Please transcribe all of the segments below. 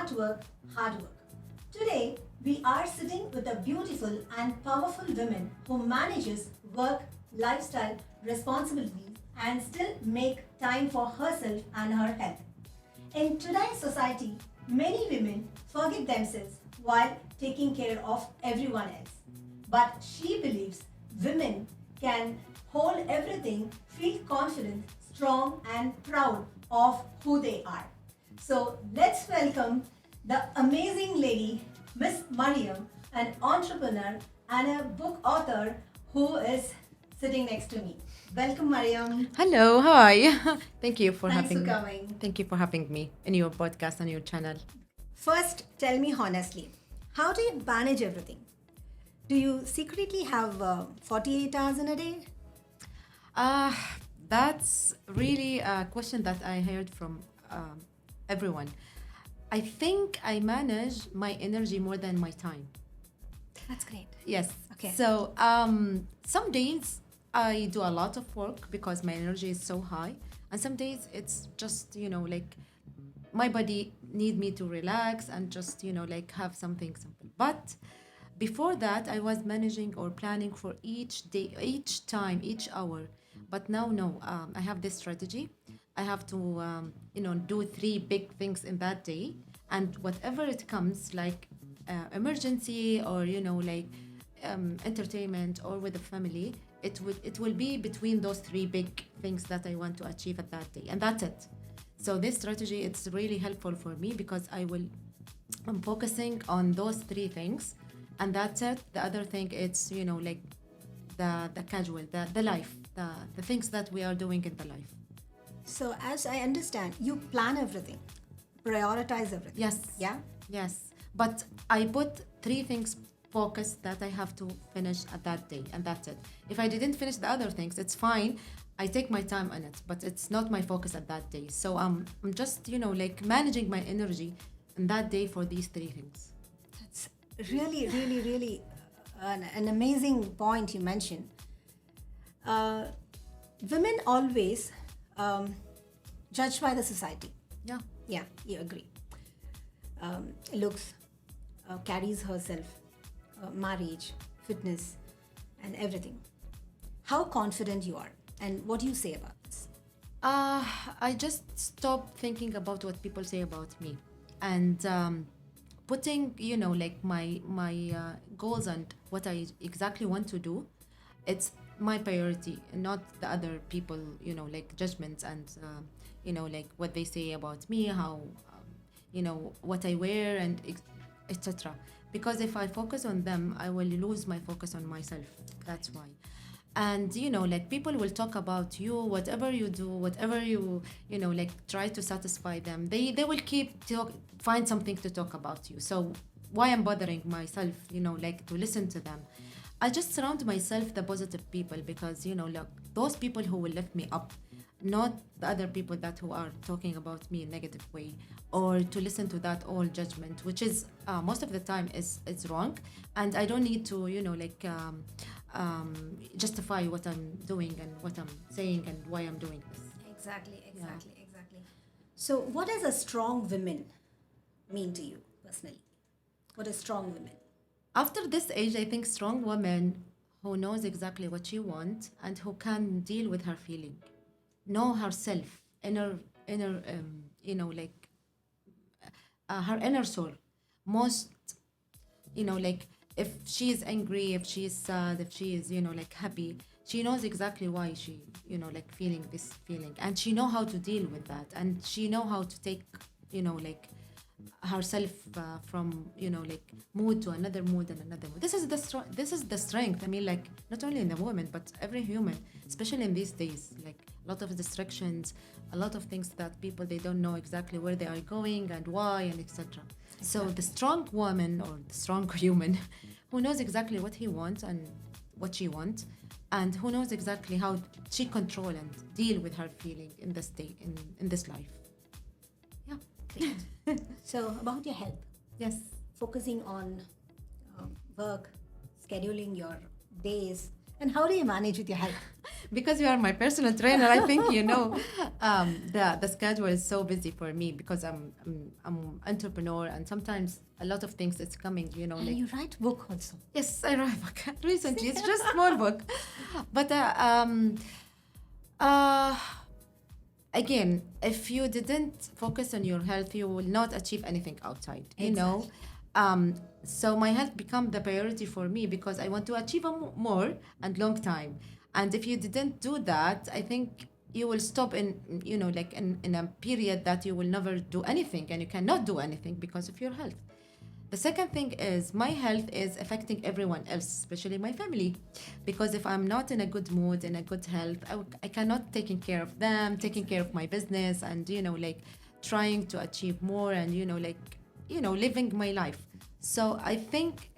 Smart work, hard work. Today, we are sitting with a beautiful and powerful woman who manages work, lifestyle, responsibilities, and still make time for herself and her health. In today's society, many women forget themselves while taking care of everyone else. But she believes women can hold everything, feel confident, strong, and proud of who they are. So let's welcome the amazing lady, Ms Maryam, an entrepreneur and a book author who is sitting next to me. Welcome, Maryam. Hello, hi. Thank you for Thanks for having me. coming. Thank you for having me in your podcast and your channel. First, tell me honestly, how do you manage everything? Do you secretly have 48 hours in a day? Uh, that's really a question that I heard from everyone. I think I manage my energy more than my time. That's great. Yes. Okay. So some days I do a lot of work because my energy is so high, and some days it's just like my body need me to relax and just like have something simple. But before that, I was managing or planning for each day, each time, each hour. But now, no, I have this strategy. I have to do three big things in that day, and whatever it comes, like emergency or like entertainment or with the family, it will be between those three big things that I want to achieve at that day, and that's it. So this strategy, it's really helpful for me because I'm focusing on those three things, and that's it. The other thing, it's like the casual, the life, the things that we are doing in the life. So, as I understand, you plan everything, prioritize everything. Yes. Yeah? Yes, but I put three things focus that I have to finish at that day, and that's it. If I didn't finish the other things, it's fine. I take my time on it, but it's not my focus at that day. So I'm just like managing my energy in that day for these three things. That's really, really, really an amazing point you mentioned. Uh, Women always judged by the society. Yeah. Yeah, you agree. Looks, carries herself, marriage, fitness, and everything. How confident you are, and what do you say about this? I just stop thinking about what people say about me, and putting like my goals and what I exactly want to do. It's my priority, not the other people. Like judgments and like what they say about me, how what I wear and etc. Because if I focus on them, I will lose my focus on myself. That's why. And like people will talk about you, whatever you do, whatever you like try to satisfy them, they will find something to talk about you. So why I'm bothering myself, like to listen to them? I just surround myself the positive people, because look, those people who will lift me up, not the other people that who are talking about me in negative way, or to listen to that all judgment, which is most of the time is it's wrong. And I don't need to like justify what I'm doing and what I'm saying and why I'm doing this. Exactly, exactly. So, what does a strong woman mean to you personally? What is strong women? After this age, I think strong woman who knows exactly what she wants and who can deal with her feeling, know herself, inner like her inner soul. Most like if she is angry, if she is sad, if she is like happy, she knows exactly why she like feeling this feeling, and she know how to deal with that, and she know how to take like herself from like mood to another mood and another mood. This is the strength. I mean, like not only in the woman but every human, especially in these days, like a lot of distractions, a lot of things that people, they don't know exactly where they are going and why and etc. So the strong woman or the strong human who knows exactly what he wants and what she wants, and who knows exactly how she control and deal with her feeling in this day, in this life. Yeah. Great. So, about your health, Yes. focusing on work, scheduling your days, and how do you manage with your health? because you are my personal trainer, I think you know the schedule is so busy for me because I'm entrepreneur and sometimes a lot of things is coming, you know, And like you write book also. yes, I wrote a book recently. It's just small book, but uh, again, if you didn't focus on your health, you will not achieve anything outside. You know, Exactly. so my health become the priority for me because I want to achieve a more and long time. And if you didn't do that, I think you will stop in, you know, like in a period that you will never do anything and you cannot do anything because of your health. The second thing is my health is affecting everyone else, especially my family. Because if I'm not in a good mood, in a good health, I cannot taking care of them, taking care of my business and, you know, like trying to achieve more and, you know, like, you know, living my life. So I think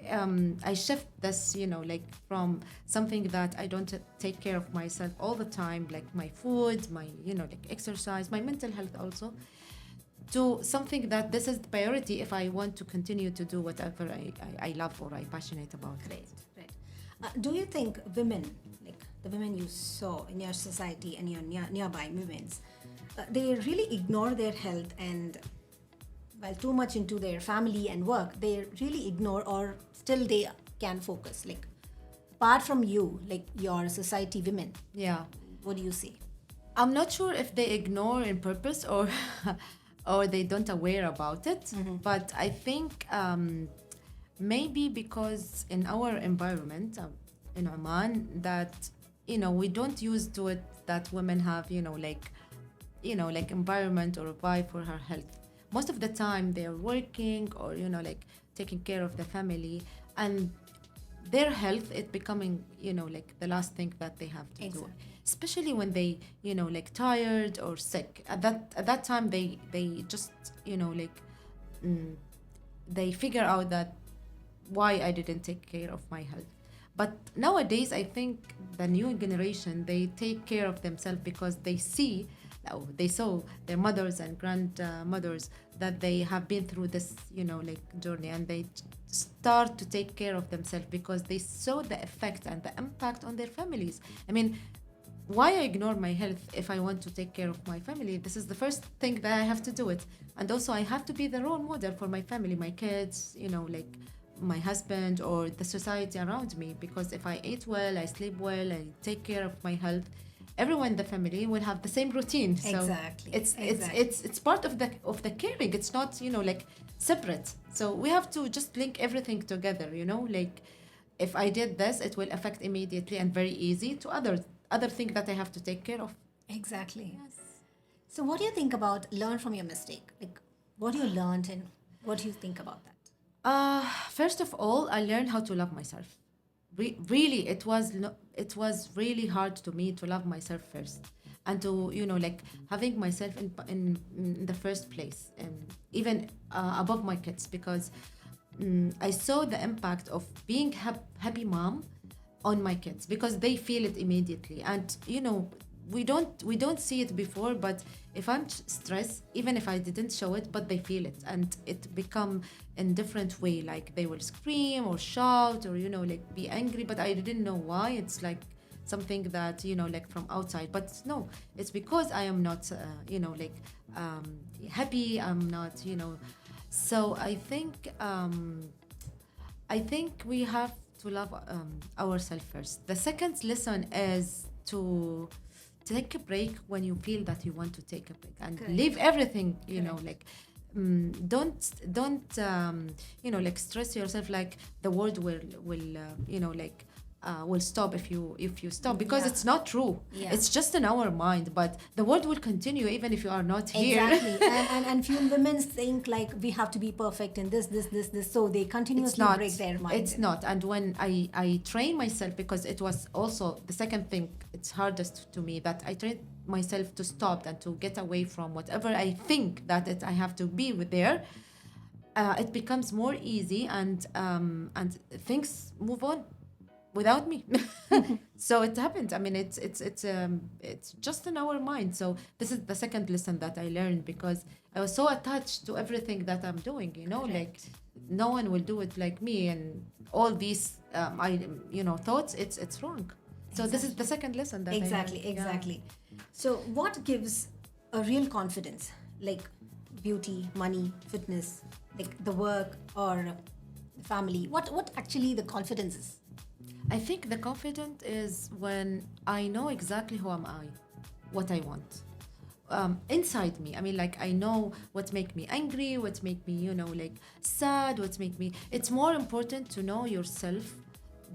I shift this, you know, like from something that I don't take care of myself all the time, like my food, my, you know, like exercise, my mental health also, to something that this is the priority if I want to continue to do whatever I love or I passionate about. Great, great. Do you think women, like the women you saw in your society and your nearby women's, they really ignore their health and, well, too much into their family and work, they really ignore, or still they can focus? Like, apart from you, like your society women, Yeah. what do you say? I'm not sure if they ignore in purpose or or they don't aware about it, but I think maybe because in our environment in Oman that you know we don't use to it that women have you know like environment or a vibe for her health. Most of the time they're working or you know like taking care of the family and their health is becoming you know like the last thing that they have to do, Exactly. especially when they you know like tired or sick at that time they just you know like mm, they figure out that why I didn't take care of my health. But nowadays, I think the new generation they take care of themselves because they see, oh, they saw their mothers and grandmothers that they have been through this, you know, like journey, and they start to take care of themselves because they saw the effect and the impact on their families. I mean, why I ignore my health if I want to take care of my family? This is the first thing that I have to do it. And also I have to be the role model for my family, my kids, you know, like my husband or the society around me. Because if I eat well, I sleep well, I take care of my health, everyone in the family will have the same routine. So Exactly, it's exactly. it's part of the caring. It's not, you know, like separate. So we have to just link everything together, you know, like if I did this, it will affect immediately and very easy to other thing that I have to take care of. Exactly. Yes. So, what do you think about learn from your mistake? Like, what you learned and what do you think about that? First of all, I learned how to love myself. Really, it was it was really hard to me to love myself first, and to you know like having myself in the first place, and even above my kids because I saw the impact of being happy mom on my kids because they feel it immediately. And you know we don't see it before, but if I'm stressed, even if I didn't show it, but they feel it and it become in different way, like they will scream or shout or you know like be angry, but I didn't know why. It's like something that you know like from outside, but no, it's because I am not you know like um happy, I'm not you know. So I think we have to love ourselves first. The second lesson is to take a break when you feel that you want to take a break and Correct. leave everything, you know, Correct. like don't you know like stress yourself like the world will you know like will stop if you stop, because Yeah. it's not true. Yeah. It's just in our mind, but the world will continue even if you are not here. Exactly. And few women think like we have to be perfect in this. So they It's continuously not. break their mind. It's not. And when I train myself, because it was also the second thing, it's hardest to me, that I trained myself to stop and to get away from whatever I think that I have to be with there. It becomes more easy, and things move on without me. So it happened. I mean, it's just in our mind. So this is the second lesson that I learned, because I was so attached to everything that I'm doing, you know, like Correct. no one will do it like me, and all these I you know thoughts, it's wrong. So this is the second lesson that I Exactly, learned. Yeah. exactly. So, what gives a real confidence, like beauty, money, fitness, like the work or family? What actually the confidence is? I think the confident is when I know exactly who am I, what I want. Inside me, I mean, like I know what make me angry, what make me, like sad, what make me. It's more important to know yourself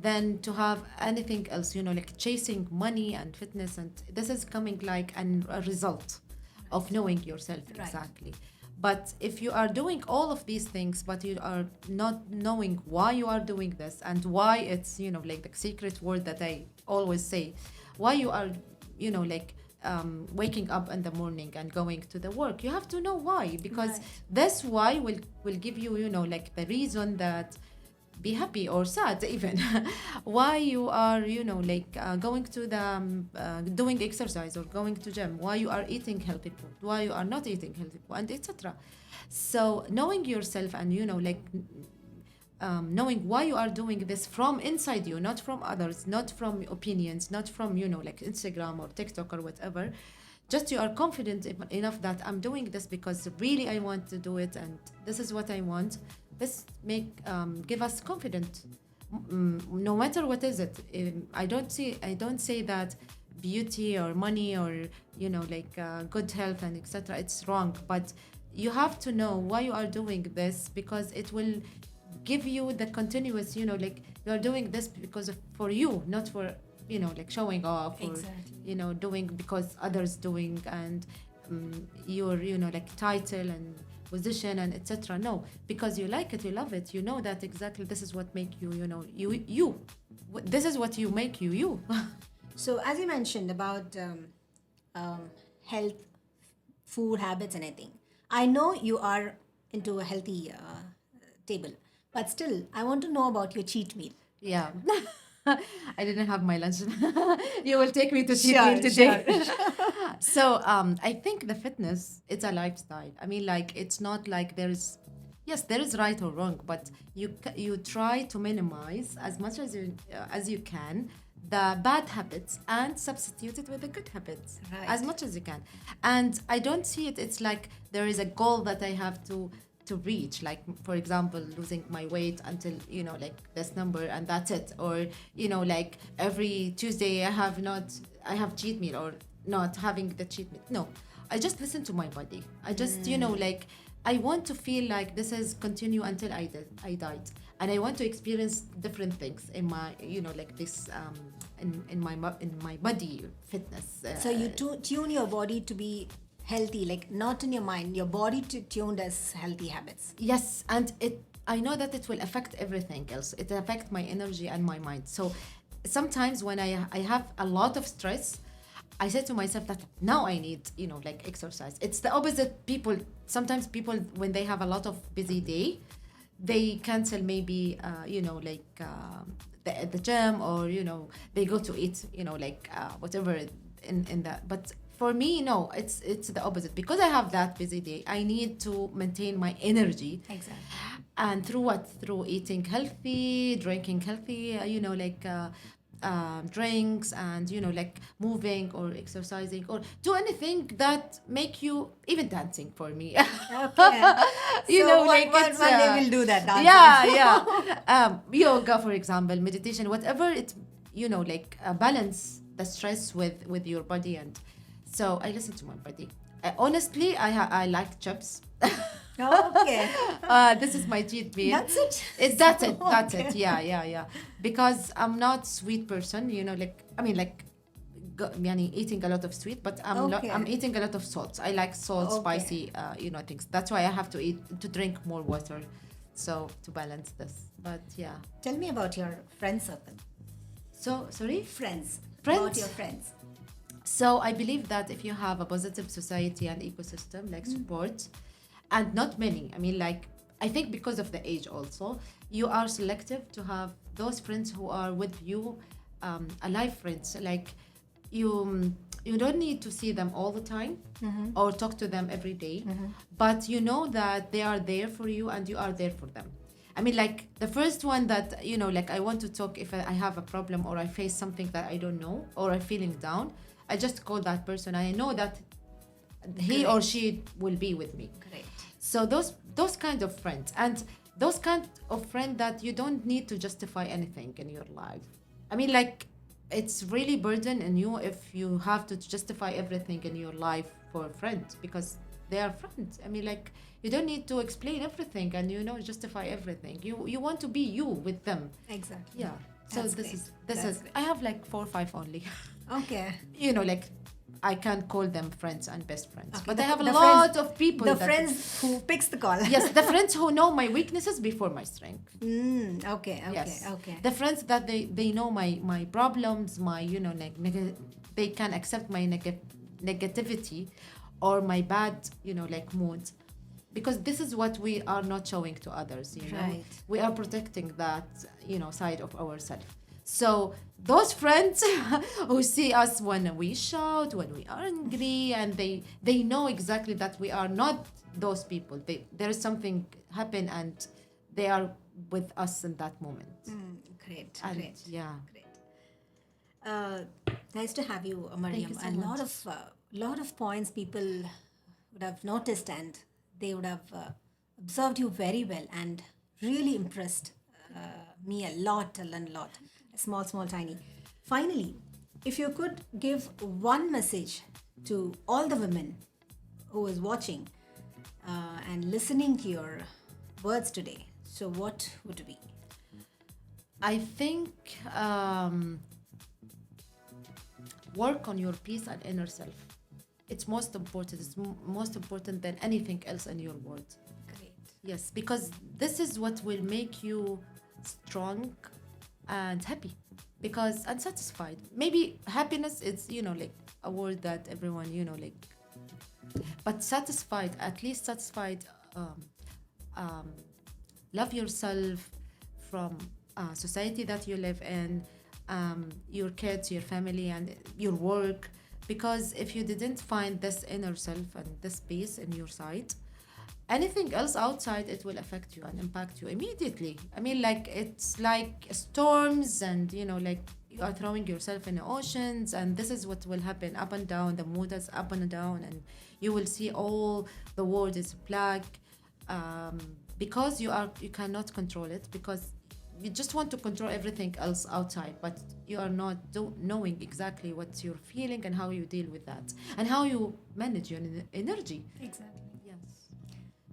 than to have anything else. Like chasing money and fitness, and this is coming like a result of knowing yourself Right. exactly. But if you are doing all of these things, but you are not knowing why you are doing this and why it's, like the secret word that I always say, why you are, like waking up in the morning and going to the work, you have to know why, because Right. this why will give you, like the reason that be happy or sad even why you are like going to the doing exercise or going to gym, why you are eating healthy food, why you are not eating healthy food, and etc. So knowing yourself and like knowing why you are doing this from inside you, not from others, not from opinions, not from like Instagram or TikTok or whatever. Just you are confident enough that I'm doing this because really I want to do it and this is what I want. This make give us confidence, no matter what is it. I don't say that beauty or money or like good health and etc. It's wrong, but you have to know why you are doing this, because it will give you the continuous, like you're doing this because of for you, not for like showing off or Exactly. doing because others doing and your like title and position and etc. No, because you like it, you love it, you know that exactly this is what make you, you. This is what you make you. So, as you mentioned about health, food habits, and anything, I know you are into a healthy table, but still, I want to know about your cheat meal. Yeah. I didn't have my lunch. You will take me to cheat Sure, meal today. sure. So I think the fitness, it's a lifestyle. I mean, like it's not like there's, yes, there is right or wrong, but you try to minimize as you can the bad habits and substitute it with the good habits as Right. much as you can. And I don't see it. It's like there is a goal that I have to reach, like for example losing my weight until like this number and that's it, or like every Tuesday I have cheat meal or not having the cheat meal. No, I just listen to my body. I just like I want to feel like this is continue until I died, and I want to experience different things in my like this in my body fitness. So you tune your body to be healthy, like not in your mind, your body to tuned as healthy habits. Yes, and I know that it will affect everything else. It affect my energy and my mind. So sometimes when I have a lot of stress, I said to myself that now I need, like exercise. It's the opposite. Sometimes people, when they have a lot of busy day, they cancel maybe, like the gym, or, they go to eat, like whatever in that. But for me, no, it's the opposite. Because I have that busy day, I need to maintain my energy. Exactly. And through what? Through eating healthy, drinking healthy, like drinks, and like moving or exercising or do anything that make you, even dancing for me. Okay. So It's one day we'll do that. Dancing. yeah. Yoga, for example, meditation, whatever it, like balance the stress with your body. And so I listen to my body. Honestly, I like chips. Okay. This is my cheat meal. That's it. That's it. That's Okay. it. Yeah. Because I'm not sweet person. Like I mean, like yani eating a lot of sweet, but Okay. I'm eating a lot of salts. I like salt, Okay. spicy, things. That's why I have to drink more water, so to balance this. But yeah. Tell me about your friend circle. So sorry. Friends. Friends? About your friends. So I believe that if you have a positive society and ecosystem like support, and not many, I mean, like I think because of the age also, you are selective to have those friends who are with you, alive friends. Like you don't need to see them all the time or talk to them every day, but you know that they are there for you and you are there for them. I mean, like the first one that, you know, like I want to talk if I have a problem or I face something that I don't know or I'm feeling down, I just call that person. I know that he or Great. she will be with me. Great. So those kind of friends, and those kind of friend that you don't need to justify anything in your life. I mean, like it's really burden on you if you have to justify everything in your life for friends, because they are friends. I mean, like you don't need to explain everything and, you know, justify everything. You want to be you with them. Exactly. Yeah. So That's this great. is this That's is great. I have like 4 or 5 only. Okay. You know, like I can't call them friends and best friends, Okay, but the I have a the lot friends, of people the that friends who picks the call. yes, the friends who know my weaknesses before my strength. Okay, okay, Yes. okay. The friends that they know my problems, my, you know, like they can accept my negativity or my bad, you know, like mood, because this is what we are not showing to others, you know. Right. We are protecting that, you know, side of ourselves. So those friends who see us when we shout, when we are angry, and they know exactly that we are not those people. There is something happen and they are with us in that moment. Great, And great, yeah. great. Nice to have you, Maryam. you so A lot much. of lot of points people would have noticed, and they would have observed you very well, and really impressed me a lot, a lot. Small, small, tiny. Finally, if you could give one message to all the women who is watching and listening to your words today, so what would it be? I think work on your peace and inner self. It's most important. It's most important than anything else in your world. Great. Yes, because this is what will make you strong and happy, because and satisfied. Maybe happiness is, you know, like a word that everyone, you know, like, but satisfied, at least satisfied. Um, Love yourself from society that you live in, your kids, your family, and your work. Because if you didn't find this inner self and this peace in your side, anything else outside, it will affect you and impact you immediately. I mean, like it's like storms, and, you know, like you are throwing yourself in the oceans, and this is what will happen, up and down. The mood is up and down, and you will see all the world is black, um, because you cannot control it, because you just want to control everything else outside, but you are not knowing exactly what you're feeling and how you deal with that and how you manage your energy. Exactly. Yes.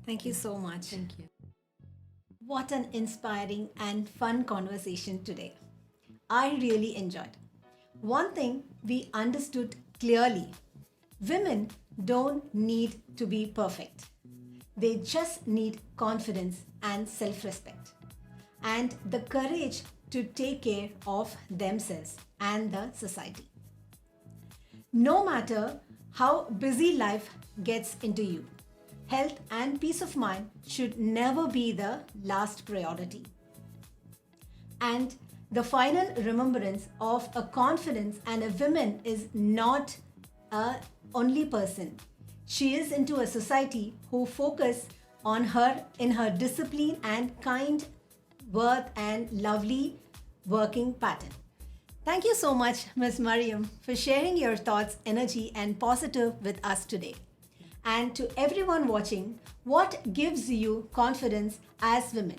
Thank you so much. Thank you. What an inspiring and fun conversation today. I really enjoyed. One thing we understood clearly: women don't need to be perfect. They just need confidence and self respect, and the courage to take care of themselves and the society. No matter how busy life gets into you, health and peace of mind should never be the last priority. And the final remembrance of a confidence and a woman is not a only person. She is into a society who focus on her in her discipline and kind worth and lovely working pattern. Thank you so much, Ms. Maryam, for sharing your thoughts, energy, and positive with us today. And to everyone watching, what gives you confidence as women?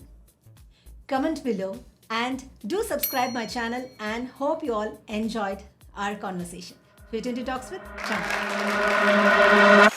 Comment below and do subscribe my channel, and hope you all enjoyed our conversation. Fit into Talks with Chaamu.